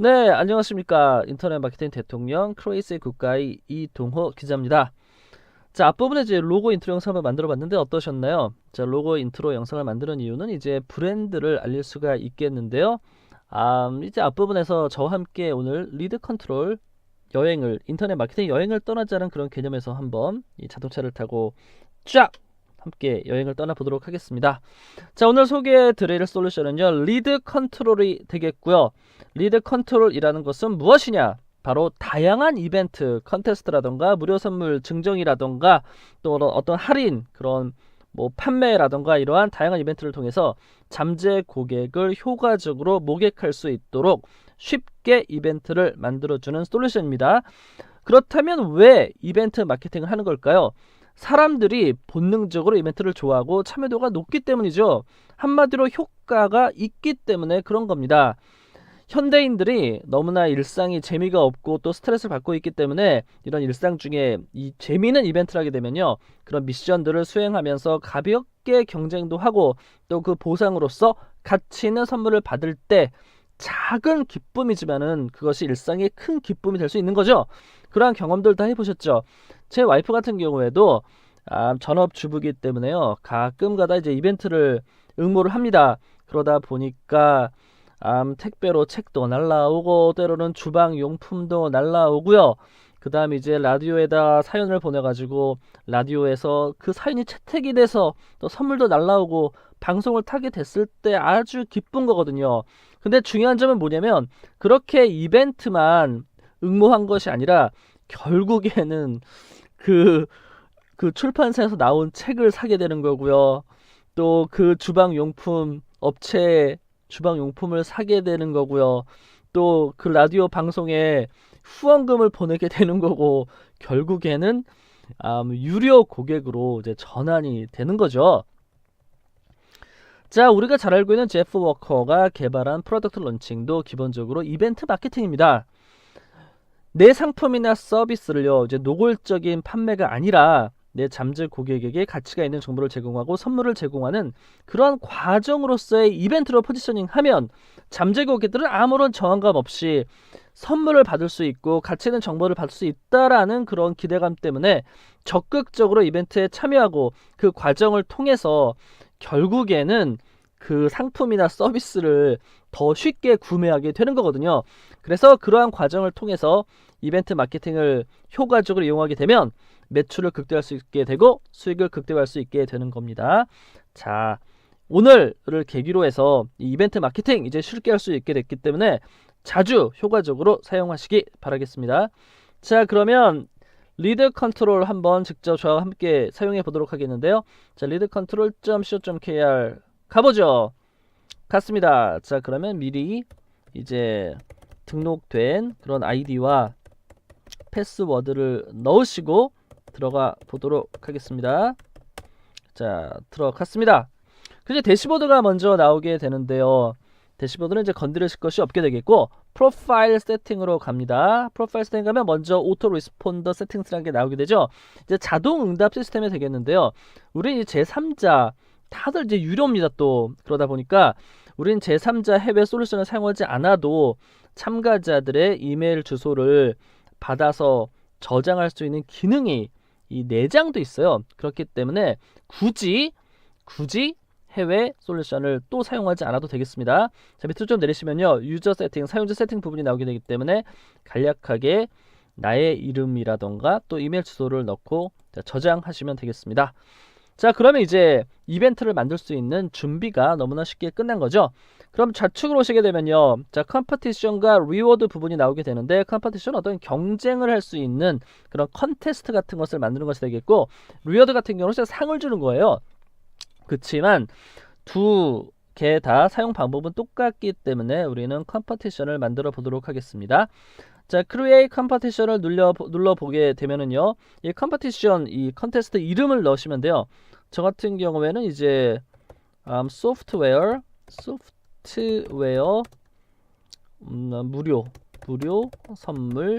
네, 안녕하십니까. 인터넷 마케팅 대통령 크로이스의 국가의 이동호 기자입니다. 자, 앞부분에 이제 로고 인트로 영상을 만들어 봤는데 어떠셨나요? 자, 로고 인트로 영상을 만드는 이유는 이제 브랜드를 알릴 수가 있겠는데요. 이제 앞부분에서 저와 함께 오늘 리드 컨트롤 여행을, 인터넷 마케팅 여행을 떠나자는 그런 개념에서 한번 이 자동차를 타고 쫙! 함께 여행을 떠나보도록 하겠습니다. 자, 오늘 소개해 드릴 솔루션은요, 리드 컨트롤이 되겠고요. 리드 컨트롤이라는 것은 무엇이냐? 바로 다양한 이벤트, 컨테스트라던가 무료 선물 증정이라던가 또 어떤 할인, 그런 뭐 판매라던가 이러한 다양한 이벤트를 통해서 잠재 고객을 효과적으로 모객할 수 있도록 쉽게 이벤트를 만들어주는 솔루션입니다. 그렇다면 왜 이벤트 마케팅을 하는 걸까요? 사람들이 본능적으로 이벤트를 좋아하고 참여도가 높기 때문이죠. 한마디로 효과가 있기 때문에 그런 겁니다. 현대인들이 너무나 일상이 재미가 없고 또 스트레스를 받고 있기 때문에 이런 일상 중에 이 재미있는 이벤트를 하게 되면요, 그런 미션들을 수행하면서 가볍게 경쟁도 하고 또 그 보상으로서 가치 있는 선물을 받을 때 작은 기쁨이지만은 그것이 일상의 큰 기쁨이 될 수 있는 거죠. 그러한 경험들 다 해보셨죠? 제 와이프 같은 경우에도 전업주부기 때문에요, 가끔가다 이제 이벤트를 응모를 합니다. 그러다 보니까 택배로 책도 날라오고 때로는 주방용품도 날라오고요. 그 다음 이제 라디오에다 사연을 보내가지고 라디오에서 그 사연이 채택이 돼서 또 선물도 날라오고 방송을 타게 됐을 때 아주 기쁜 거거든요. 근데 중요한 점은 뭐냐면 그렇게 이벤트만 응모한 것이 아니라 결국에는 그, 그 출판사에서 나온 책을 사게 되는 거고요. 또 그 주방용품 업체 주방용품을 사게 되는 거고요. 또 그 라디오 방송에 후원금을 보내게 되는 거고 결국에는 유료 고객으로 이제 전환이 되는 거죠. 자, 우리가 잘 알고 있는 제프 워커가 개발한 프로덕트 런칭도 기본적으로 이벤트 마케팅입니다. 내 상품이나 서비스를요, 이제 노골적인 판매가 아니라 내 잠재 고객에게 가치가 있는 정보를 제공하고 선물을 제공하는 그러한 과정으로서의 이벤트로 포지셔닝하면 잠재 고객들은 아무런 저항감 없이 선물을 받을 수 있고 가치 있는 정보를 받을 수 있다라는 그런 기대감 때문에 적극적으로 이벤트에 참여하고 그 과정을 통해서 결국에는 그 상품이나 서비스를 더 쉽게 구매하게 되는 거거든요. 그래서 그러한 과정을 통해서 이벤트 마케팅을 효과적으로 이용하게 되면 매출을 극대화할 수 있게 되고 수익을 극대화할 수 있게 되는 겁니다. 자, 오늘을 계기로 해서 이 이벤트 마케팅 이제 쉽게 할 수 있게 됐기 때문에 자주 효과적으로 사용하시기 바라겠습니다. 자, 그러면 리드 컨트롤 한번 직접 저와 함께 사용해 보도록 하겠는데요. 자, 리드 컨트롤.co.kr 가보죠. 갔습니다. 자, 그러면 미리 이제 등록된 그런 아이디와 패스워드를 넣으시고 들어가 보도록 하겠습니다. 자, 들어갔습니다. 이제 대시보드가 먼저 나오게 되는데요. 대시보드는 이제 건드리실 것이 없게 되겠고 프로파일 세팅으로 갑니다. 프로파일 세팅 가면 먼저 오토 리스폰더 세팅스라는 게 나오게 되죠. 이제 자동 응답 시스템이 되겠는데요. 우리 이제 제3자 다들 이제 유료입니다. 또 그러다 보니까 우린 제3자 해외 솔루션을 사용하지 않아도 참가자들의 이메일 주소를 받아서 저장할 수 있는 기능이 이 내장도 있어요. 그렇기 때문에 굳이 해외 솔루션을 또 사용하지 않아도 되겠습니다. 자, 밑으로 좀 내리시면요, 유저 세팅, 사용자 세팅 부분이 나오게 되기 때문에 간략하게 나의 이름이라던가 또 이메일 주소를 넣고 저장하시면 되겠습니다. 자, 그러면 이제 이벤트를 만들 수 있는 준비가 너무나 쉽게 끝난 거죠. 그럼 좌측으로 오시게 되면요, 자, 컴퍼티션과 리워드 부분이 나오게 되는데, 컴퍼티션 어떤 경쟁을 할 수 있는 그런 컨테스트 같은 것을 만드는 것이 되겠고, 리워드 같은 경우는 상을 주는 거예요. 그렇지만 두 개 다 사용 방법은 똑같기 때문에 우리는 컴퍼티션을 만들어 보도록 하겠습니다. 자, 크리에이트 컴퍼티션을 눌러보게 되면은요, 이 컴퍼티션, 이 컨테스트 이름을 넣으시면 돼요. 저 같은 경우에는 이제 소프트웨어 무료 선물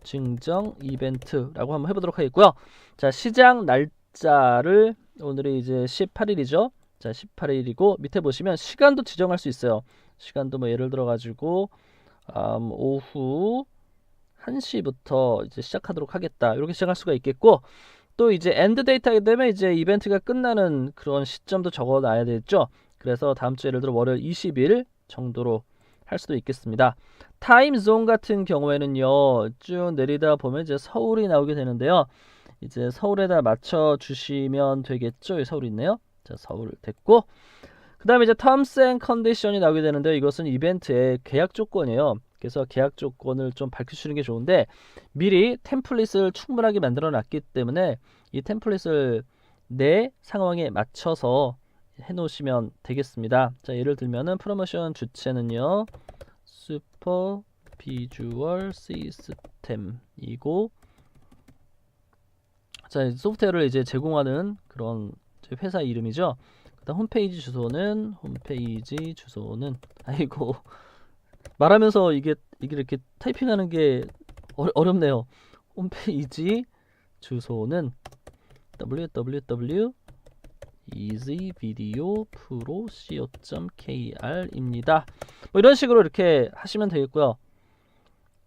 증정 이벤트라고 한번 해보도록 하겠고요. 자, 시작 날짜를 오늘이 이제 18일이죠. 자, 18일이고 밑에 보시면 시간도 지정할 수 있어요. 시간도 뭐 예를 들어 가지고 오후 1시부터 이제 시작하도록 하겠다. 이렇게 시작할 수가 있겠고, 또 이제 엔드 데이트 하게 되면 이제 이벤트가 끝나는 그런 시점도 적어 놔야 되겠죠. 그래서 다음 주 예를 들어 월요일 20일 정도로 할 수도 있겠습니다. 타임존 같은 경우에는요, 쭉 내리다 보면 이제 서울이 나오게 되는데요. 이제 서울에다 맞춰 주시면 되겠죠. 서울이 있네요. 자, 서울 됐고, 그 다음에 이제 terms and condition이 나오게 되는데, 이것은 이벤트의 계약 조건이에요. 그래서 계약 조건을 좀 밝혀주시는 게 좋은데, 미리 템플릿을 충분하게 만들어 놨기 때문에 이 템플릿을 내 상황에 맞춰서 해 놓으시면 되겠습니다. 자, 예를 들면은 프로모션 주체는요, 슈퍼 비주얼 시스템이고, 자, 소프트웨어를 이제 제공하는 그런 회사 이름이죠. 그다음 홈페이지 주소는 아이고, 말하면서 이게 이렇게 타이핑하는 게 어렵네요. 홈페이지 주소는 www.easyvideopro.co.kr입니다. 뭐 이런 식으로 이렇게 하시면 되겠고요.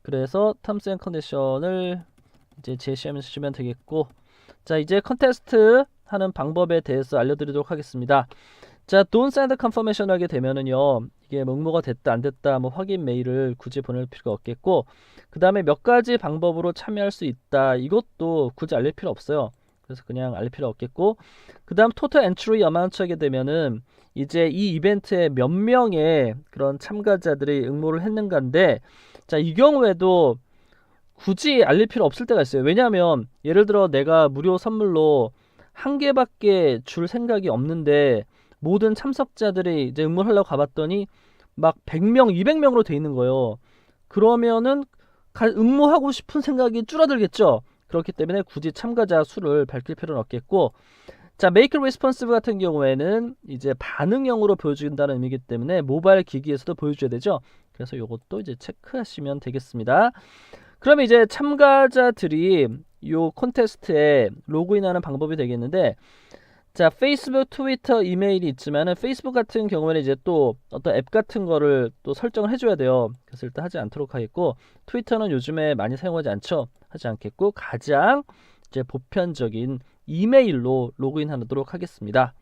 그래서 terms and condition을 이제 제시하시면 되겠고, 자, 이제 컨테스트 하는 방법에 대해서 알려드리도록 하겠습니다. 자, don't send confirmation 하게 되면은요, 이게 응모가 됐다 안 됐다 뭐 확인 메일을 굳이 보낼 필요가 없겠고, 그 다음에 몇 가지 방법으로 참여할 수 있다, 이것도 굳이 알릴 필요 없어요. 그래서 그냥 알릴 필요 없겠고, 그 다음 total entry amount 하게 되면은 이제 이 이벤트에 몇 명의 그런 참가자들이 응모를 했는가인데, 자, 이 경우에도 굳이 알릴 필요 없을 때가 있어요. 왜냐하면 예를 들어 내가 무료 선물로 한 개밖에 줄 생각이 없는데 모든 참석자들이 이제 응모를 하려고 가봤더니 막 100명, 200명으로 돼 있는 거예요. 그러면은 응모하고 싶은 생각이 줄어들겠죠. 그렇기 때문에 굳이 참가자 수를 밝힐 필요는 없겠고, 자, make responsive 같은 경우에는 이제 반응형으로 보여준다는 의미이기 때문에 모바일 기기에서도 보여줘야 되죠. 그래서 이것도 이제 체크하시면 되겠습니다. 그러면 이제 참가자들이 요 콘테스트에 로그인하는 방법이 되겠는데, 자, 페이스북, 트위터, 이메일이 있지만은 페이스북 같은 경우에는 이제 또 어떤 앱 같은 거를 또 설정을 해줘야 돼요. 그래서 일단 하지 않도록 하겠고, 트위터는 요즘에 많이 사용하지 않죠. 하지 않겠고, 가장 이제 보편적인 이메일로 로그인하도록 하겠습니다.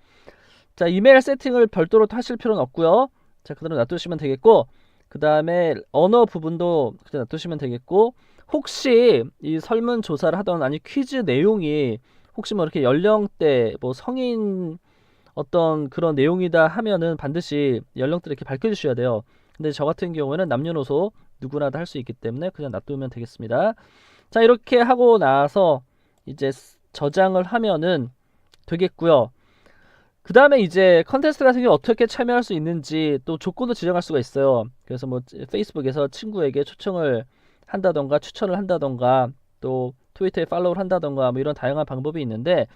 자, 이메일 세팅을 별도로 하실 필요는 없고요. 자, 그대로 놔두시면 되겠고, 그 다음에 언어 부분도 그대로 놔두시면 되겠고, 혹시 이 설문조사를 하던, 아니 퀴즈 내용이 혹시 뭐 이렇게 연령대 뭐 성인 어떤 그런 내용이다 하면은 반드시 연령대를 이렇게 밝혀주셔야 돼요. 근데 저 같은 경우에는 남녀노소 누구나 다 할 수 있기 때문에 그냥 놔두면 되겠습니다. 자, 이렇게 하고 나서 이제 저장을 하면은 되겠고요. 그 다음에 이제 컨테스트 같은 경우 어떻게 참여할 수 있는지 또 조건도 지정할 수가 있어요. 그래서 뭐 페이스북에서 친구에게 초청을 한다던가 추천을 한다던가 또 트위터에 팔로우를 한다던가 뭐 이런 다양한 방법이 있는데,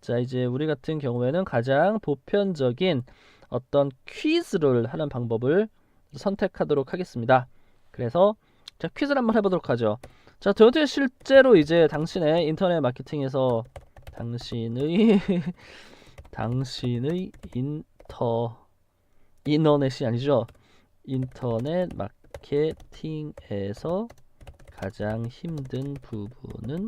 자, 이제 우리 같은 경우에는 가장 보편적인 어떤 퀴즈를 하는 방법을 선택하도록 하겠습니다. 그래서 자, 퀴즈를 한번 해보도록 하죠. 자, 저한테 실제로 이제 당신의 인터넷 마케팅에서 당신의 인터넷이 아니죠. 인터넷 마케팅에서 가장 힘든 부분은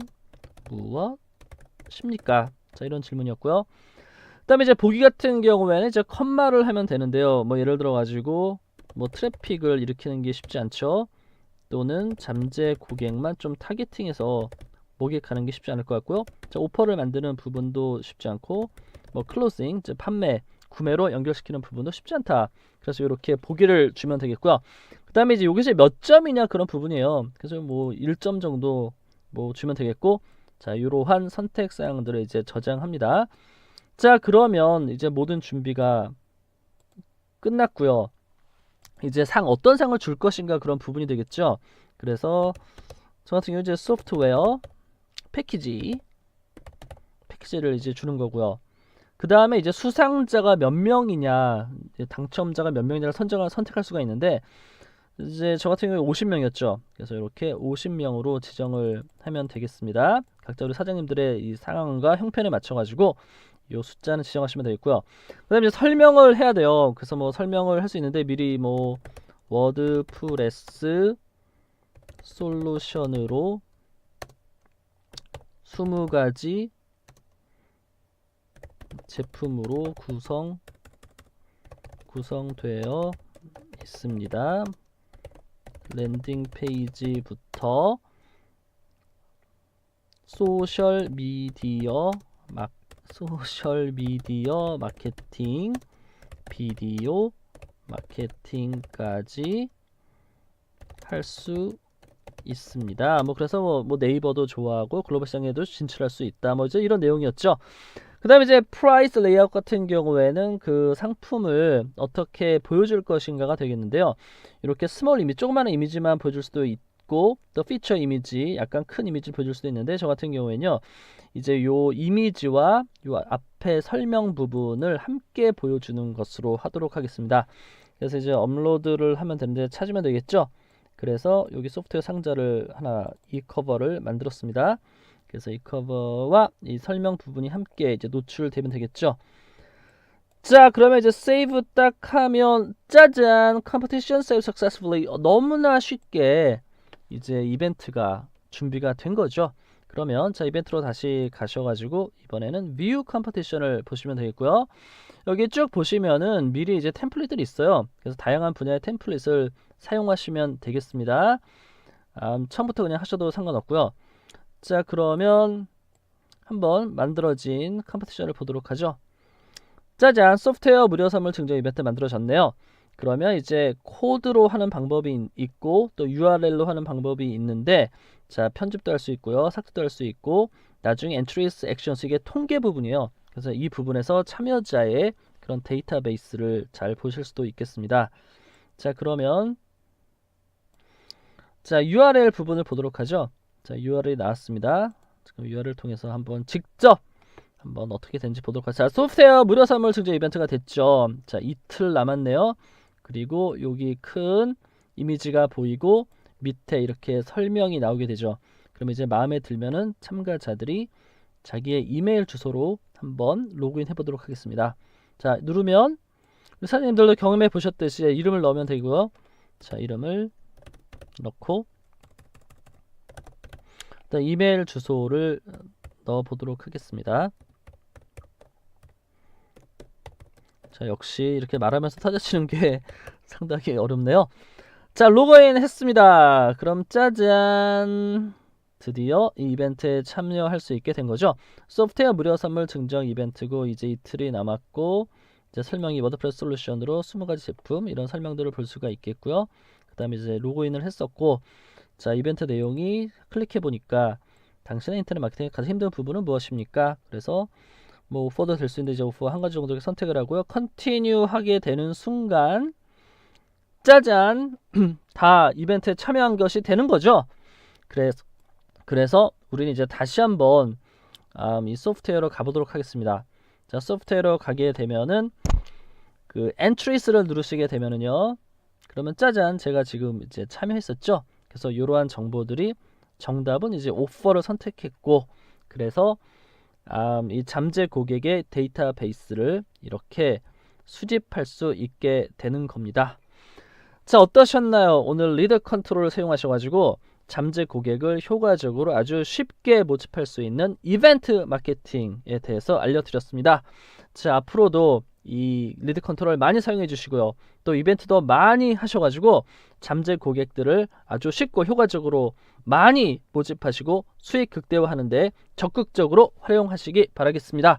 무엇입니까? 자, 이런 질문이었고요. 그 다음에 이제 보기 같은 경우에는 이제 컴마를 하면 되는데요. 뭐 예를 들어 가지고 뭐 트래픽을 일으키는 게 쉽지 않죠. 또는 잠재 고객만 좀 타겟팅해서 모객하는 게 쉽지 않을 것 같고요. 자, 오퍼를 만드는 부분도 쉽지 않고, 뭐 클로징, 이제 판매, 구매로 연결시키는 부분도 쉽지 않다. 그래서 이렇게 보기를 주면 되겠고요. 그 다음에 이제 여기서 몇 점이냐 그런 부분이에요. 그래서 뭐 1점 정도 뭐 주면 되겠고, 자, 이러한 선택 사항들을 이제 저장합니다. 자, 그러면 이제 모든 준비가 끝났고요. 이제 어떤 상을 줄 것인가 그런 부분이 되겠죠. 그래서 저 같은 경우 이제 소프트웨어 패키지를 이제 주는 거고요. 그 다음에 이제 수상자가 몇 명이냐, 당첨자가 몇 명이냐를 선택할 수가 있는데, 이제 저 같은 경우에 50명이었죠. 그래서 이렇게 50명으로 지정을 하면 되겠습니다. 각자 우리 사장님들의 이 상황과 형편에 맞춰가지고 이 숫자는 지정하시면 되겠고요. 그 다음에 이제 설명을 해야 돼요. 그래서 뭐 설명을 할 수 있는데 미리 뭐 워드프레스 솔루션으로 20가지 제품으로 구성되어 있습니다. 랜딩 페이지부터 소셜미디어 마케팅, 비디오 마케팅까지 할 수 있습니다. 그래서 네이버도 좋아하고 글로벌 시장에도 진출할 수 있다. 이제 이런 내용이었죠. 그 다음에 이제 프라이스 레이아웃 같은 경우에는 그 상품을 어떻게 보여줄 것인가가 되겠는데요. 이렇게 스몰 이미지, 조그마한 이미지만 보여줄 수도 있고, 또 피처 이미지, 약간 큰 이미지를 보여줄 수도 있는데, 저 같은 경우에는요, 이제 요 이미지와 요 앞에 설명 부분을 함께 보여주는 것으로 하도록 하겠습니다. 그래서 이제 업로드를 하면 되는데 찾으면 되겠죠. 그래서 여기 소프트웨어 상자를 하나, 이 커버를 만들었습니다. 그래서 이 커버와 이 설명 부분이 함께 이제 노출되면 되겠죠. 자, 그러면 이제 세이브 딱 하면 짜잔, 컴피티션 세이브 successfully. 너무나 쉽게 이제 이벤트가 준비가 된 거죠. 그러면 자, 이벤트로 다시 가셔가지고 이번에는 view 컴피티션을 보시면 되겠고요. 여기 쭉 보시면은 미리 이제 템플릿들이 있어요. 그래서 다양한 분야의 템플릿을 사용하시면 되겠습니다. 처음부터 그냥 하셔도 상관없고요. 자, 그러면 한번 만들어진 컴피티션을 보도록 하죠. 짜잔, 소프트웨어 무료 선물 증정 이벤트 만들어졌네요. 그러면 이제 코드로 하는 방법이 있고 또 URL로 하는 방법이 있는데, 자, 편집도 할 수 있고요, 삭제도 할 수 있고, 나중에 엔트리스 액션스, 이게 통계 부분이에요. 그래서 이 부분에서 참여자의 그런 데이터베이스를 잘 보실 수도 있겠습니다. 자, 그러면 자, URL 부분을 보도록 하죠. 자, URL이 나왔습니다. 지금 URL을 통해서 한번 직접 한번 어떻게 되는지 보도록 하죠. 자, 소프트웨어 무료 선물 증정 이벤트가 됐죠. 자, 이틀 남았네요. 그리고 여기 큰 이미지가 보이고 밑에 이렇게 설명이 나오게 되죠. 그러면 이제 마음에 들면은 참가자들이 자기의 이메일 주소로 한번 로그인 해보도록 하겠습니다. 자, 누르면 우리 사장님들도 경험해 보셨듯이 이름을 넣으면 되고요. 자, 이름을 넣고 이메일 주소를 넣어 보도록 하겠습니다. 자, 역시 이렇게 말하면서 타자치는 게 상당히 어렵네요. 자, 로그인 했습니다. 그럼 짜잔, 드디어 이 이벤트에 참여할 수 있게 된 거죠. 소프트웨어 무료 선물 증정 이벤트고 이제 이틀이 남았고, 이제 설명이 워드프레스 솔루션으로 20가지 제품, 이런 설명들을 볼 수가 있겠고요. 그 다음에 이제 로그인을 했었고, 자, 이벤트 내용이 클릭해 보니까 당신의 인터넷 마케팅의 가장 힘든 부분은 무엇입니까? 그래서 오퍼도 될 수 있는데 이제 오퍼 한 가지 정도 선택을 하고요. 컨티뉴 하게 되는 순간 짜잔, 다 이벤트에 참여한 것이 되는 거죠. 그래서 우리는 이제 다시 한번 이 소프트웨어로 가보도록 하겠습니다. 자, 소프트웨어로 가게 되면은 그 엔트리스를 누르시게 되면은요, 그러면 짜잔, 제가 지금 이제 참여했었죠. 그래서 이러한 정보들이, 정답은 이제 오퍼를 선택했고, 그래서 이 잠재 고객의 데이터베이스를 이렇게 수집할 수 있게 되는 겁니다. 자, 어떠셨나요? 오늘 리더 컨트롤을 사용하셔가지고 잠재 고객을 효과적으로 아주 쉽게 모집할 수 있는 이벤트 마케팅에 대해서 알려드렸습니다. 자, 앞으로도 이 리드 컨트롤 많이 사용해 주시고요. 또 이벤트도 많이 하셔가지고 잠재 고객들을 아주 쉽고 효과적으로 많이 모집하시고 수익 극대화하는데 적극적으로 활용하시기 바라겠습니다.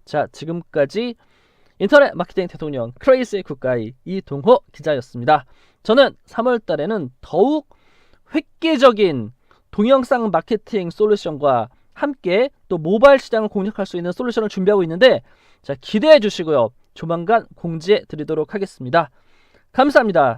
자, 지금까지 인터넷 마케팅 대통령 크레이지 굿가이 이동호 기자였습니다. 저는 3월 달에는 더욱 획기적인 동영상 마케팅 솔루션과 함께 또 모바일 시장을 공략할 수 있는 솔루션을 준비하고 있는데, 자, 기대해 주시고요. 조만간 공지해 드리도록 하겠습니다. 감사합니다.